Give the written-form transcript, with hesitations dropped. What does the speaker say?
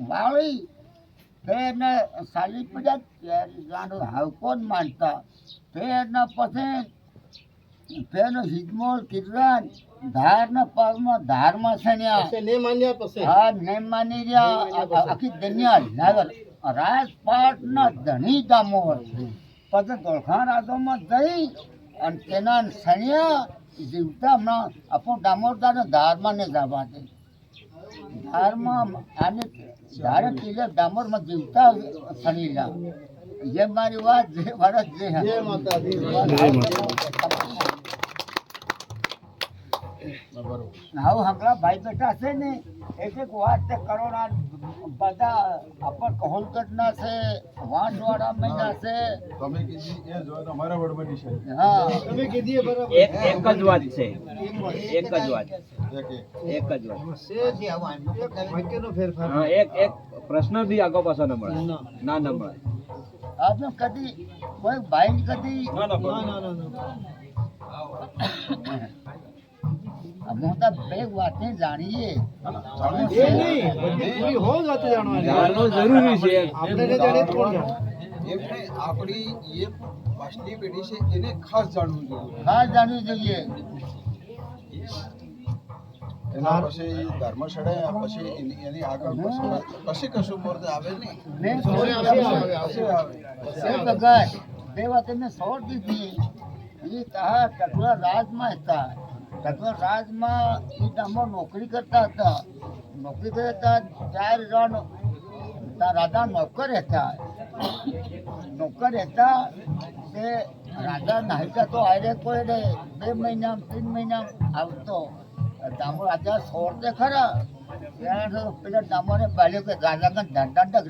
વાળી તેને સાલી પડ્યા ત્યારે જાણો હાવકો જ માનતા તેના પછી તેનો હિજમોલ કિરણ ધારના પગમાં ધારમાં છણ્યા હા ને માની રહ્યા આખી દુનિયા લાગર રાજપાટના ધણી દામોર પછી દોલખા રાજામાં જઈ અને તેના છણ્યા જીવતા હમણાં આપણો દામોદરને ધારમાં ને જવા દે ધારમાં આને ધારે પીલે દામોરમાં જીવતા છણીલા ये मारी बात जय भारत जय जय माता दी हाउ हमला भाई बेटा છે ને એક એક વાત તે કરોના બધા આપણ કહુલ કટના છે વાંસવાડા મહિના છે તમે કીધી એ જો તમારા વડબડી છે હા તમે કીધી બરાબર એક જ વાત છે એક જ વાત છે જે આવવાનું એક વાક્યનો ફેરફાર હા એક પ્રશ્ન બી આગો પાછો ન મળે ના ન મળે આપને કદી કોઈ ભાઈ કદી हम तो બે વાતે જાણીએ એ નહીં બધી પૂરી હો વાત જાણવાની જાણવું જરૂરી છે આપણે ને જાણીએ તો કોણ જાણે એમને આપણી એ પાછલી પેઢી છે એને ખાસ જાણવું જોઈએ ખાસ જાણવી જોઈએ એના પછી ધર્મશાળા પછી એની આગળ પછી કશું બોર્ડ આવે નહીં ને પછી આવે એ બગાડ બે વાતે મેં સોળ દીધી એ તા ટકલા રાજમાં હતા ટકલા રાજમાં એ ડામો નોકરી કરતા હતા નોકરી કરતા 4 જણ તા રાજા નોકર હતા તે રાજા નાહિકા તો આરે કોઈ ને 2 મહિના 3 મહિના આવતો ડામો રાજા સોળ તે ખરા ત્યાં પેલા ડામોને બાલ્યો કે રાજા ધંધા